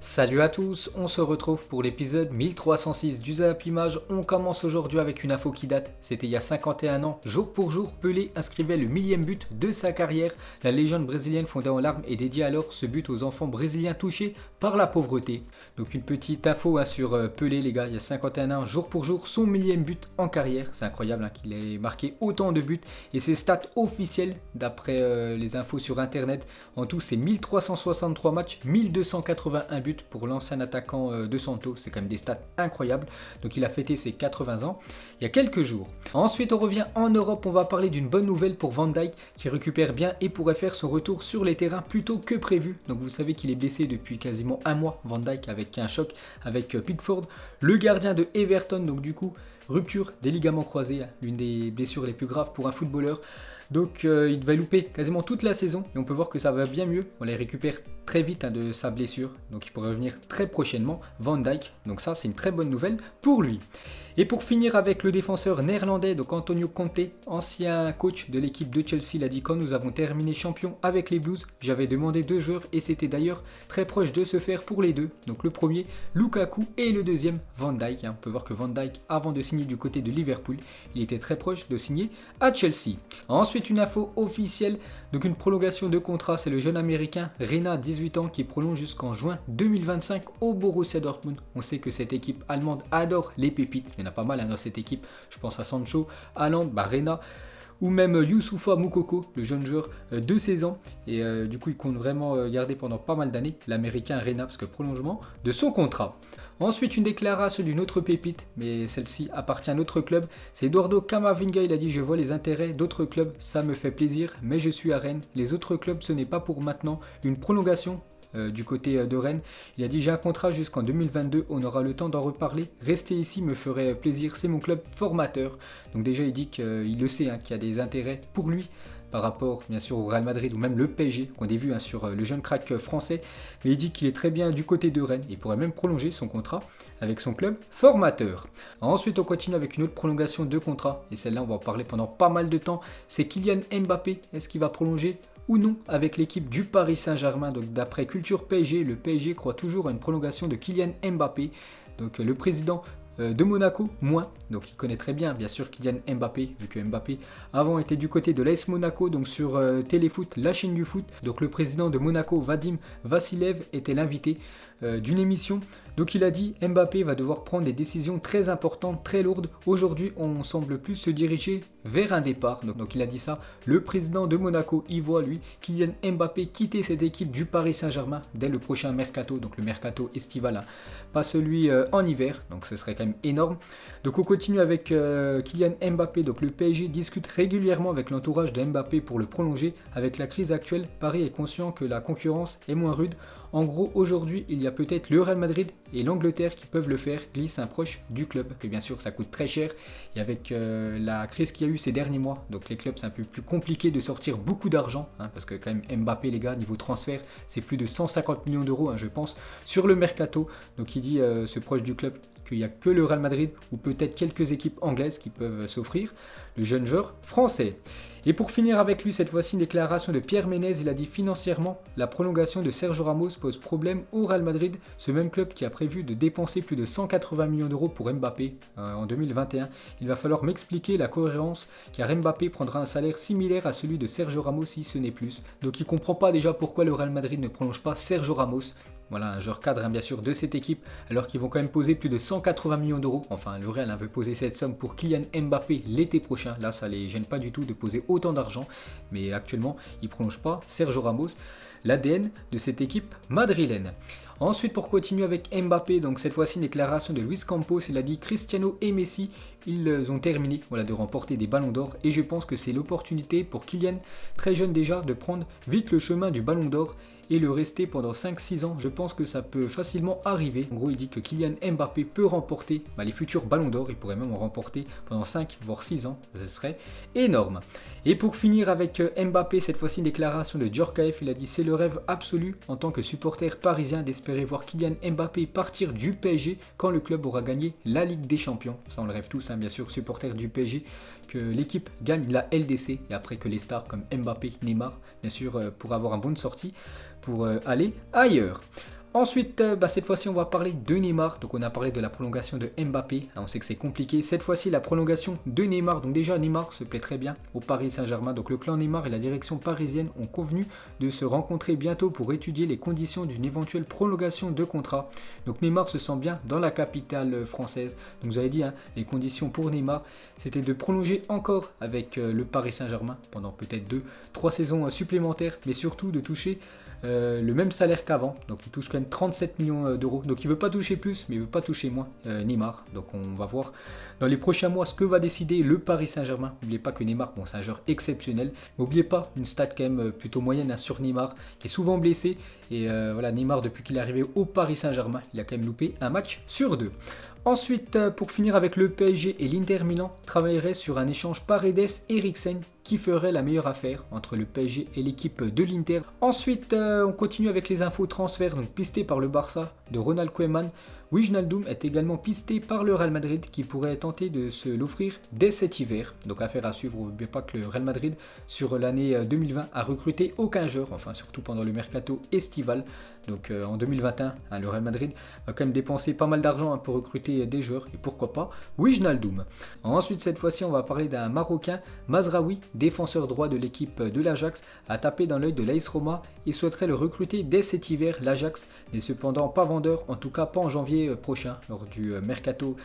Salut à tous, on se retrouve pour l'épisode 1306 du Zap Image. On commence aujourd'hui avec une info qui date, c'était il y a 51 ans. Jour pour jour, Pelé inscrivait le millième but de sa carrière. La légende brésilienne fondée en larmes et dédiée alors ce but aux enfants brésiliens touchés par la pauvreté. Donc une petite info sur Pelé les gars, il y a 51 ans, jour pour jour, son millième but en carrière. C'est incroyable qu'il ait marqué autant de buts et ses stats officielles d'après les infos sur internet. En tout c'est 1363 matchs, 1281 buts pour l'ancien attaquant de Santos, c'est quand même des stats incroyables. Donc il a fêté ses 80 ans il y a quelques jours. Ensuite on revient en Europe, on va parler d'une bonne nouvelle pour Van Dijk qui récupère bien et pourrait faire son retour sur les terrains plus tôt que prévu. Donc vous savez qu'il est blessé depuis quasiment un mois, Van Dijk, avec un choc avec Pickford, le gardien de Everton. Donc du coup rupture des ligaments croisés, l'une des blessures les plus graves pour un footballeur. Donc il va louper quasiment toute la saison et on peut voir que ça va bien mieux. On les récupère très vite de sa blessure, donc il pourrait revenir très prochainement, Van Dijk. Donc ça c'est une très bonne nouvelle pour lui. Et pour finir avec le défenseur néerlandais, donc Antonio Conte, ancien coach de l'équipe de Chelsea, il a dit: quand nous avons terminé champion avec les Blues, j'avais demandé 2 joueurs et c'était d'ailleurs très proche de se faire pour les deux. Donc le premier, Lukaku, et le deuxième, Van Dijk. On peut voir que Van Dijk, avant de signer du côté de Liverpool, il était très proche de signer à Chelsea. Ensuite une info officielle, donc une prolongation de contrat, c'est le jeune américain Reyna, 18 ans, qui prolonge jusqu'en juin 2025 au Borussia Dortmund. On sait que cette équipe allemande adore les pépites, il y en a pas mal dans cette équipe, je pense à Sancho, Haaland, Reyna, ou même Youssoufa Moukoko, le jeune joueur de 16 ans, et du coup il compte vraiment garder pendant pas mal d'années l'américain Reyna, parce que prolongement de son contrat. Ensuite une déclaration d'une autre pépite, mais celle-ci appartient à notre club, c'est Eduardo Camavinga. Il a dit: je vois les intérêts d'autres clubs, ça me fait plaisir, mais je suis à Rennes, les autres clubs ce n'est pas pour maintenant. Une prolongation du côté de Rennes. Il a dit: j'ai un contrat jusqu'en 2022, on aura le temps d'en reparler, rester ici me ferait plaisir, c'est mon club formateur. Donc déjà il dit qu'il le sait, qu'il y a des intérêts pour lui par rapport bien sûr au Real Madrid ou même le PSG qu'on a vu sur le jeune crack français, mais il dit qu'il est très bien du côté de Rennes, il pourrait même prolonger son contrat avec son club formateur. Ensuite on continue avec une autre prolongation de contrat, et celle-là on va en parler pendant pas mal de temps, c'est Kylian Mbappé. Est-ce qu'il va prolonger ou non avec l'équipe du Paris Saint-Germain? Donc d'après Culture PSG, le PSG croit toujours à une prolongation de Kylian Mbappé. Donc le président de Monaco, moins, donc il connaît très bien sûr Kylian Mbappé, vu que Mbappé avant était du côté de l'AS Monaco, donc sur Téléfoot, la chaîne du foot. Donc le président de Monaco, Vadim Vassilev, était l'invité d'une émission. Donc il a dit: Mbappé va devoir prendre des décisions très importantes, très lourdes. Aujourd'hui on semble plus se diriger vers un départ. Donc il a dit ça. Le président de Monaco y voit lui Kylian Mbappé quitter cette équipe du Paris Saint-Germain dès le prochain mercato, donc le mercato estival, pas celui en hiver, donc ce serait quand même énorme. Donc on continue avec Kylian Mbappé. Donc le PSG discute régulièrement avec l'entourage de Mbappé pour le prolonger. Avec la crise actuelle, Paris est conscient que la concurrence est moins rude. En gros, aujourd'hui, il y a peut-être le Real Madrid et l'Angleterre qui peuvent le faire, glisse un proche du club. Et bien sûr, ça coûte très cher. Et avec la crise qu'il y a eu ces derniers mois, donc les clubs, c'est un peu plus compliqué de sortir beaucoup d'argent, parce que quand même Mbappé, les gars, niveau transfert, c'est plus de 150 millions d'euros, je pense, sur le mercato. Donc il dit, ce proche du club, qu'il n'y a que le Real Madrid ou peut-être quelques équipes anglaises qui peuvent s'offrir le jeune joueur français. Et pour finir avec lui, cette fois-ci une déclaration de Pierre Ménez. Il a dit: financièrement, la prolongation de Sergio Ramos pose problème au Real Madrid, ce même club qui a prévu de dépenser plus de 180 millions d'euros pour Mbappé en 2021. Il va falloir m'expliquer la cohérence, car Mbappé prendra un salaire similaire à celui de Sergio Ramos si ce n'est plus. Donc il ne comprend pas déjà pourquoi le Real Madrid ne prolonge pas Sergio Ramos. Voilà, un joueur cadre bien sûr de cette équipe, alors qu'ils vont quand même poser plus de 180 millions d'euros. Enfin, le Real veut poser cette somme pour Kylian Mbappé l'été prochain. Là, ça les gêne pas du tout de poser autant d'argent. Mais actuellement, ils ne prolongent pas Sergio Ramos, l'ADN de cette équipe madrilène. Ensuite, pour continuer avec Mbappé, donc cette fois-ci une déclaration de Luis Campos. Il a dit: Cristiano et Messi, ils ont terminé de remporter des ballons d'or, et je pense que c'est l'opportunité pour Kylian, très jeune déjà, de prendre vite le chemin du ballon d'or et le rester pendant 5-6 ans. Je pense que ça peut facilement arriver. En gros, il dit que Kylian Mbappé peut remporter les futurs ballons d'or. Il pourrait même en remporter pendant 5 voire 6 ans. Ce serait énorme. Et pour finir avec Mbappé, cette fois-ci une déclaration de Djorkaeff. Il a dit: c'est le rêve absolu en tant que supporter parisien d'espérer voir Kylian Mbappé partir du PSG quand le club aura gagné la Ligue des Champions. Ça on le rêve tous, bien sûr, supporters du PSG, que l'équipe gagne la LDC, et après que les stars comme Mbappé, Neymar, bien sûr, pour avoir un bon de sortie, pour aller ailleurs. Ensuite, cette fois-ci, on va parler de Neymar. Donc, on a parlé de la prolongation de Mbappé. On sait que c'est compliqué. Cette fois-ci, la prolongation de Neymar. Donc, déjà, Neymar se plaît très bien au Paris Saint-Germain. Donc, le clan Neymar et la direction parisienne ont convenu de se rencontrer bientôt pour étudier les conditions d'une éventuelle prolongation de contrat. Donc, Neymar se sent bien dans la capitale française. Donc, j'avais dit, les conditions pour Neymar, c'était de prolonger encore avec le Paris Saint-Germain pendant peut-être 2-3 saisons supplémentaires, mais surtout de toucher le même salaire qu'avant. Donc il touche quand même 37 millions d'euros. Donc il ne veut pas toucher plus, mais il ne veut pas toucher moins, Neymar. Donc on va voir dans les prochains mois ce que va décider le Paris Saint-Germain. N'oubliez pas que Neymar, bon, c'est un joueur exceptionnel. N'oubliez pas une stat quand même plutôt moyenne sur Neymar, qui est souvent blessé. Et voilà, Neymar, depuis qu'il est arrivé au Paris Saint-Germain, il a quand même loupé un match sur 2. Ensuite, pour finir avec le PSG et l'Inter Milan, travaillerait sur un échange Paredes-Eriksen qui ferait la meilleure affaire entre le PSG et l'équipe de l'Inter. Ensuite, on continue avec les infos transferts, donc pistés par le Barça de Ronald Koeman. Wijnaldum est également pisté par le Real Madrid qui pourrait tenter de se l'offrir dès cet hiver. Donc affaire à suivre, n'oubliez pas que le Real Madrid sur l'année 2020 a recruté aucun joueur, enfin surtout pendant le mercato estival. Donc en 2021, le Real Madrid a quand même dépensé pas mal d'argent pour recruter des joueurs et pourquoi pas Wijnaldum. Ensuite cette fois-ci on va parler d'un Marocain, Mazraoui, défenseur droit de l'équipe de l'Ajax, a tapé dans l'œil de l'AS Roma et souhaiterait le recruter dès cet hiver. L'Ajax n'est cependant pas vendeur, en tout cas pas en janvier prochain lors du mercato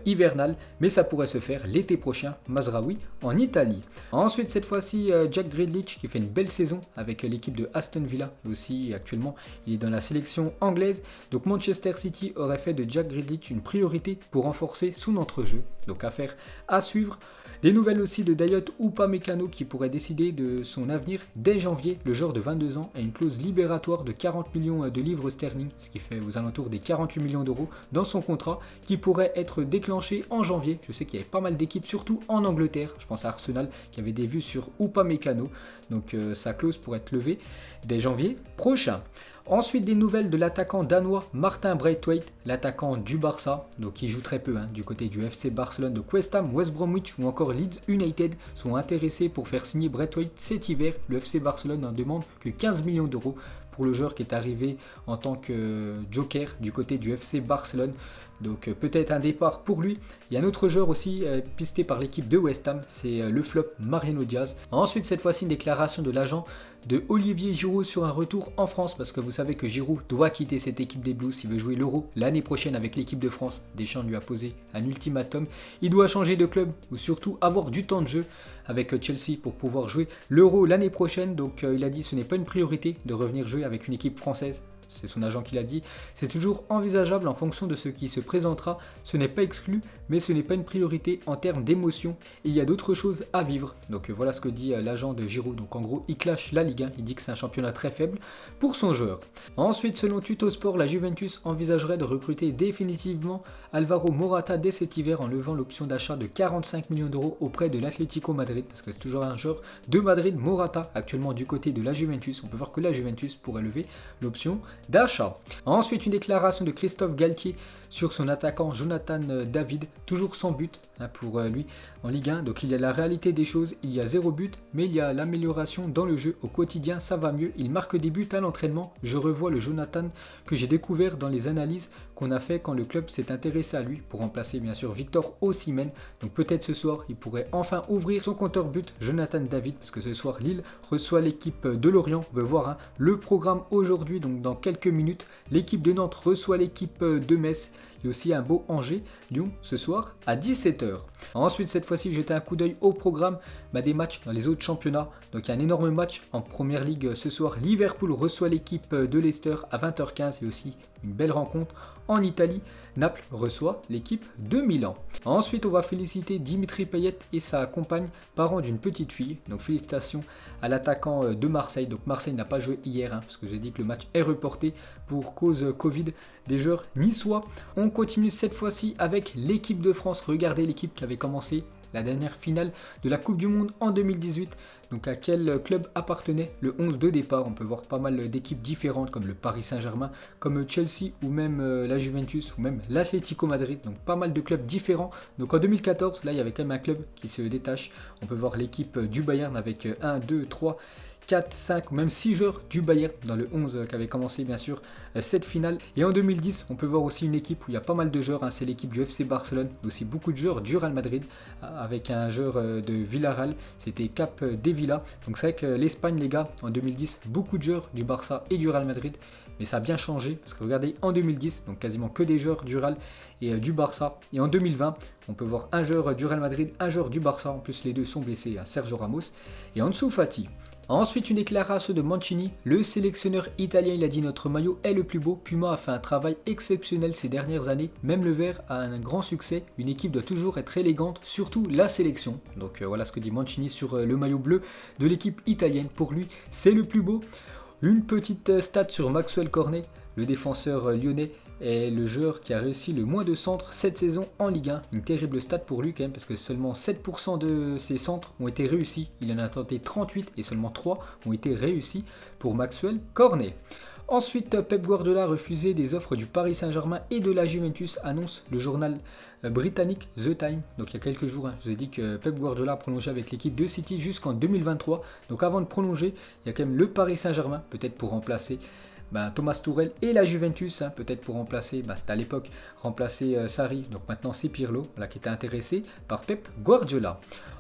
hivernal, mais ça pourrait se faire l'été prochain, Mazraoui en Italie. Ensuite cette fois-ci Jack Grealish qui fait une belle saison avec l'équipe de Aston Villa, aussi actuellement il est dans la sélection anglaise. Donc Manchester City aurait fait de Jack Grealish une priorité pour renforcer son entrejeu, donc affaire à suivre. Des nouvelles aussi de Dayot Upamecano qui pourrait décider de son avenir dès janvier. Le joueur de 22 ans a une clause libératoire de 40 millions de livres sterling, ce qui fait aux alentours des 48 millions d'euros dans son contrat, qui pourrait être déclenché en janvier. Je sais qu'il y avait pas mal d'équipes, surtout en Angleterre. Je pense à Arsenal qui avait des vues sur Upamecano. Donc sa clause pourrait être levée dès janvier prochain. Ensuite, des nouvelles de l'attaquant danois Martin Braithwaite, l'attaquant du Barça, donc qui joue très peu du côté du FC Barcelone. Donc West Ham, West Bromwich ou encore Leeds United sont intéressés pour faire signer Braithwaite cet hiver. Le FC Barcelone n'en demande que 15 millions d'euros pour le joueur qui est arrivé en tant que joker du côté du FC Barcelone. Donc peut-être un départ pour lui. Il y a un autre joueur aussi pisté par l'équipe de West Ham, c'est le flop Mariano Diaz. Ensuite cette fois-ci une déclaration de l'agent de Olivier Giroud sur un retour en France, parce que vous savez que Giroud doit quitter cette équipe des Blues s'il veut jouer l'Euro l'année prochaine avec l'équipe de France. Deschamps lui a posé un ultimatum, il doit changer de club ou surtout avoir du temps de jeu avec Chelsea pour pouvoir jouer l'Euro l'année prochaine. Donc il a dit que ce n'est pas une priorité de revenir jouer avec une équipe française. C'est son agent qui l'a dit, c'est toujours envisageable en fonction de ce qui se présentera, ce n'est pas exclu, mais ce n'est pas une priorité en termes d'émotion, il y a d'autres choses à vivre. Donc voilà ce que dit l'agent de Giroud, donc en gros il clash la Ligue 1, il dit que c'est un championnat très faible pour son joueur. Ensuite selon Tuttosport, la Juventus envisagerait de recruter définitivement Alvaro Morata dès cet hiver en levant l'option d'achat de 45 millions d'euros auprès de l'Atlético Madrid, parce que c'est toujours un joueur de Madrid, Morata, actuellement du côté de la Juventus. On peut voir que la Juventus pourrait lever l'option d'achat. Ensuite une déclaration de Christophe Galtier sur son attaquant Jonathan David, toujours sans but pour lui en Ligue 1. Donc il y a la réalité des choses, il y a 0 but, mais il y a l'amélioration dans le jeu. Au quotidien ça va mieux, il marque des buts à l'entraînement. Je revois le Jonathan que j'ai découvert dans les analyses qu'on a fait quand le club s'est intéressé à lui pour remplacer bien sûr Victor Osimhen. Donc peut-être ce soir il pourrait enfin ouvrir son compteur but Jonathan David, parce que ce soir Lille reçoit l'équipe de Lorient. On peut voir le programme aujourd'hui, donc dans quelques minutes l'équipe de Nantes reçoit l'équipe de Metz. Il y a aussi un beau Angers-Lyon ce soir à 17h. Ensuite cette fois-ci jeter un coup d'œil au programme des matchs dans les autres championnats. Donc il y a un énorme match en Première Ligue ce soir. Liverpool reçoit l'équipe de Leicester à 20h15 et aussi une belle rencontre en Italie. Naples reçoit l'équipe de Milan. Ensuite on va féliciter Dimitri Payet et sa compagne, parents d'une petite fille. Donc félicitations à l'attaquant de Marseille. Donc Marseille n'a pas joué hier parce que j'ai dit que le match est reporté pour cause Covid des joueurs niçois. On continue cette fois-ci avec l'équipe de France. Regardez l'équipe qui avait commencé la dernière finale de la Coupe du Monde en 2018. Donc à quel club appartenait le 11 de départ? On peut voir pas mal d'équipes différentes comme le Paris Saint-Germain, comme Chelsea ou même la Juventus ou même l'Atlético Madrid. Donc pas mal de clubs différents. Donc en 2014, là il y avait quand même un club qui se détache. On peut voir l'équipe du Bayern avec 1, 2, 3, 4, 5 ou même 6 joueurs du Bayern dans le 11 qui avait commencé bien sûr cette finale. Et en 2010, on peut voir aussi une équipe où il y a pas mal de joueurs, hein, c'est l'équipe du FC Barcelone, mais aussi beaucoup de joueurs du Real Madrid, avec un joueur de Villarreal, c'était Cap de Villa. Donc c'est vrai que l'Espagne les gars, en 2010, beaucoup de joueurs du Barça et du Real Madrid, mais ça a bien changé parce que regardez en 2010, donc quasiment que des joueurs du Real et du Barça, et en 2020, on peut voir un joueur du Real Madrid, un joueur du Barça, en plus les deux sont blessés, hein, Sergio Ramos et Ansu Fati. Ensuite, une déclaration de Mancini, le sélectionneur italien, il a dit notre maillot est le plus beau, Puma a fait un travail exceptionnel ces dernières années, même le vert a un grand succès, une équipe doit toujours être élégante, surtout la sélection. Donc voilà ce que dit Mancini sur le maillot bleu de l'équipe italienne, pour lui c'est le plus beau. Une petite stat sur Maxwell Cornet, le défenseur lyonnais est le joueur qui a réussi le moins de centres cette saison en Ligue 1. Une terrible stat pour lui quand même, parce que seulement 7% de ses centres ont été réussis. Il en a tenté 38 et seulement 3 ont été réussis pour Maxwell Cornet. Ensuite, Pep Guardiola a refusé des offres du Paris Saint-Germain et de la Juventus, annonce le journal britannique The Time. Donc il y a quelques jours, je vous ai dit que Pep Guardiola a prolongé avec l'équipe de City jusqu'en 2023. Donc avant de prolonger, il y a quand même le Paris Saint-Germain, peut-être pour remplacer Thomas Tuchel, et la Juventus, peut-être pour remplacer, c'était à l'époque, remplacer Sarri. Donc maintenant c'est Pirlo qui était intéressé par Pep Guardiola.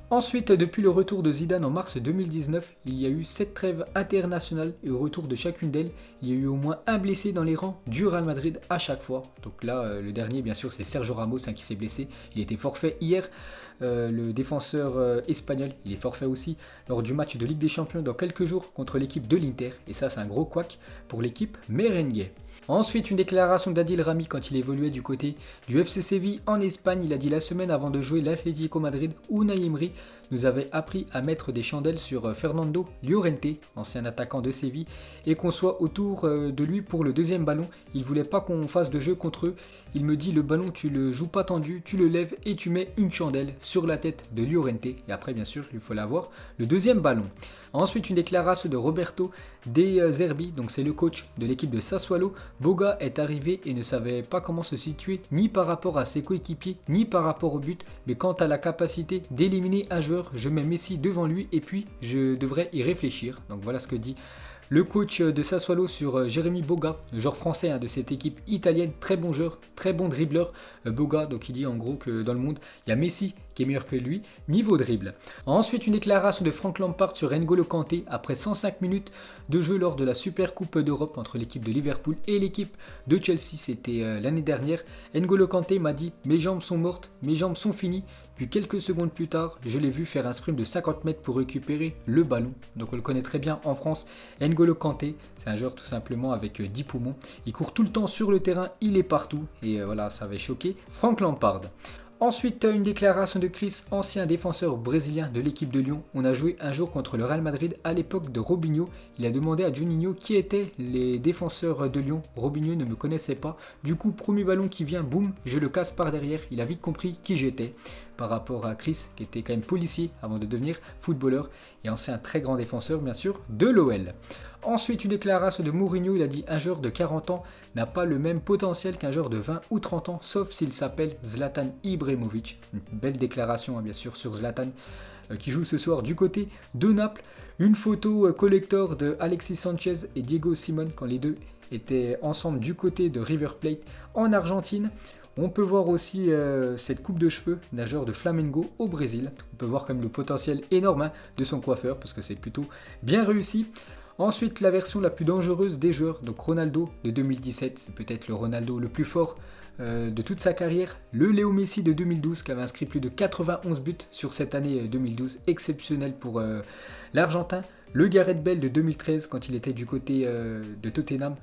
Ensuite, depuis le retour de Zidane en mars 2019, il y a eu 7 trêves internationales et au retour de chacune d'elles, il y a eu au moins un blessé dans les rangs du Real Madrid à chaque fois. Donc là, le dernier, bien sûr, c'est Sergio Ramos qui s'est blessé. Il était forfait hier. Le défenseur espagnol, il est forfait aussi lors du match de Ligue des Champions dans quelques jours contre l'équipe de l'Inter. Et ça, c'est un gros couac pour l'équipe merengue. Ensuite, une déclaration d'Adil Rami quand il évoluait du côté du FC Séville en Espagne. Il a dit la semaine avant de jouer l'Atlético Madrid, Unai Emery nous avait appris à mettre des chandelles sur Fernando Llorente, ancien attaquant de Séville, et qu'on soit autour de lui pour le deuxième ballon. Il voulait pas qu'on fasse de jeu contre eux. Il me dit le ballon tu le joues pas tendu, tu le lèves et tu mets une chandelle sur la tête de Llorente. Et après bien sûr il faut l'avoir le deuxième ballon. Ensuite une déclaration de Roberto De Zerbi, donc c'est le coach de l'équipe de Sassuolo. Boga est arrivé et ne savait pas comment se situer ni par rapport à ses coéquipiers ni par rapport au but, mais quant à la capacité d'éliminer un joueur, je mets Messi devant lui et puis je devrais y réfléchir. Donc voilà ce que dit le coach de Sassuolo sur Jérémy Boga, le joueur français de cette équipe italienne, très bon joueur, très bon dribbleur. Boga, donc il dit en gros que dans le monde, il y a Messi qui est meilleur que lui, niveau dribble. Ensuite, une déclaration de Frank Lampard sur N'Golo Kanté après 105 minutes de jeu lors de la Super Coupe d'Europe entre l'équipe de Liverpool et l'équipe de Chelsea. C'était l'année dernière. N'Golo Kanté m'a dit « Mes jambes sont mortes, mes jambes sont finies ». Puis quelques secondes plus tard, je l'ai vu faire un sprint de 50 mètres pour récupérer le ballon. Donc on le connaît très bien en France. N'Golo Kanté, c'est un joueur tout simplement avec 10 poumons. Il court tout le temps sur le terrain, il est partout. Et voilà, ça avait choqué Frank Lampard. Ensuite, une déclaration de Chris, ancien défenseur brésilien de l'équipe de Lyon. On a joué un jour contre le Real Madrid à l'époque de Robinho. Il a demandé à Juninho qui étaient les défenseurs de Lyon. Robinho ne me connaissait pas. Du coup, premier ballon qui vient, boum, je le casse par derrière. Il a vite compris qui j'étais. Par rapport à Chris, qui était quand même policier avant de devenir footballeur. Et ancien très grand défenseur, bien sûr, de l'OL. Ensuite, une déclaration de Mourinho, il a dit « Un joueur de 40 ans n'a pas le même potentiel qu'un joueur de 20 ou 30 ans, sauf s'il s'appelle Zlatan Ibrahimovic ». Une belle déclaration, bien sûr, sur Zlatan, qui joue ce soir du côté de Naples. Une photo collector de Alexis Sanchez et Diego Simon, quand les deux étaient ensemble du côté de River Plate en Argentine. On peut voir aussi cette coupe de cheveux d'un joueur de Flamengo au Brésil. On peut voir quand même le potentiel énorme de son coiffeur, parce que c'est plutôt bien réussi. Ensuite, la version la plus dangereuse des joueurs, donc Ronaldo de 2017, c'est peut-être le Ronaldo le plus fort de toute sa carrière. Le Léo Messi de 2012 qui avait inscrit plus de 91 buts sur cette année 2012, exceptionnel pour l'Argentin. Le Gareth Bale de 2013 quand il était du côté de Tottenham.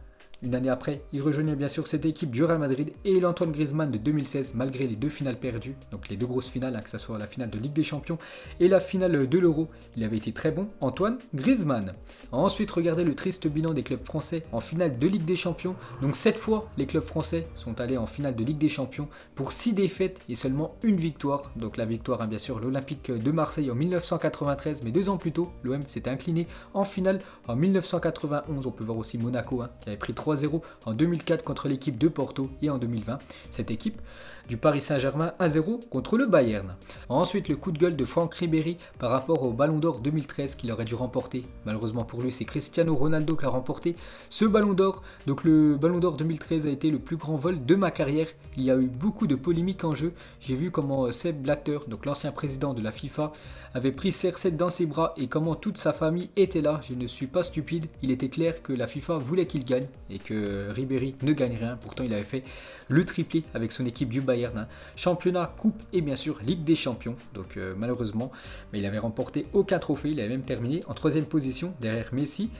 Une année après, il rejoignait bien sûr cette équipe du Real Madrid et l'Antoine Griezmann de 2016, malgré les deux finales perdues, donc les deux grosses finales, que ce soit la finale de Ligue des Champions et la finale de l'Euro. Il avait été très bon, Antoine Griezmann. Ensuite, regardez le triste bilan des clubs français en finale de Ligue des Champions. Donc 7 fois, les clubs français sont allés en finale de Ligue des Champions pour 6 défaites et seulement une victoire. Donc la victoire, bien sûr, l'Olympique de Marseille en 1993, mais 2 ans plus tôt, l'OM s'était incliné en finale en 1991. On peut voir aussi Monaco qui avait pris 3 3-0 en 2004 contre l'équipe de Porto et en 2020, cette équipe du Paris Saint-Germain 1-0 contre le Bayern. Ensuite, le coup de gueule de Franck Ribéry par rapport au Ballon d'Or 2013 qu'il aurait dû remporter. Malheureusement pour lui, c'est Cristiano Ronaldo qui a remporté ce Ballon d'Or. Donc le Ballon d'Or 2013 a été le plus grand vol de ma carrière. Il y a eu beaucoup de polémiques en jeu. J'ai vu comment Sepp Blatter, donc l'ancien président de la FIFA, avait pris CR7 dans ses bras et comment toute sa famille était là. Je ne suis pas stupide. Il était clair que la FIFA voulait qu'il gagne et que Ribéry ne gagne rien. Pourtant, il avait fait le triplé avec son équipe du Bayern. Championnat, coupe et bien sûr Ligue des Champions. Donc malheureusement, mais il avait remporté aucun trophée. Il avait même terminé en 3e position derrière Messi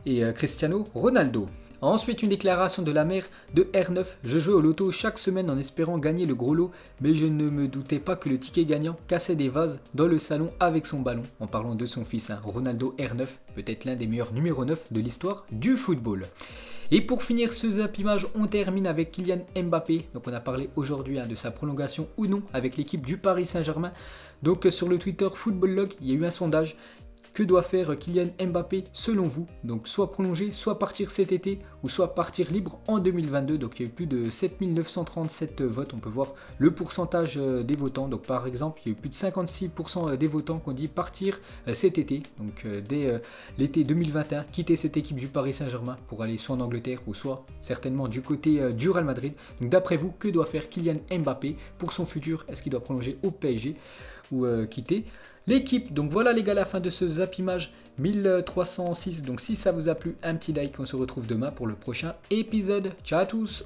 et Cristiano Ronaldo. Ensuite, une déclaration de la mère de R9. Je jouais au loto chaque semaine en espérant gagner le gros lot, mais je ne me doutais pas que le ticket gagnant cassait des vases dans le salon avec son ballon. En parlant de son fils, Ronaldo R9, peut-être l'un des meilleurs numéro 9 de l'histoire du football. Et pour finir ce Zap Image, on termine avec Kylian Mbappé. Donc on a parlé aujourd'hui de sa prolongation ou non avec l'équipe du Paris Saint-Germain. Donc sur le Twitter Football Log, il y a eu un sondage. Que doit faire Kylian Mbappé selon vous? Donc soit prolonger, soit partir cet été, ou soit partir libre en 2022. Donc il y a eu plus de 7937 votes. On peut voir le pourcentage des votants. Donc par exemple, il y a eu plus de 56% des votants qui ont dit partir cet été. Donc dès l'été 2021, quitter cette équipe du Paris Saint-Germain pour aller soit en Angleterre ou soit certainement du côté du Real Madrid. Donc d'après vous, que doit faire Kylian Mbappé pour son futur? Est-ce qu'il doit prolonger au PSG ou quitter l'équipe? Donc voilà les gars, la fin de ce Zap Image 1306. Donc si ça vous a plu, un petit like. On se retrouve demain pour le prochain épisode. Ciao à tous.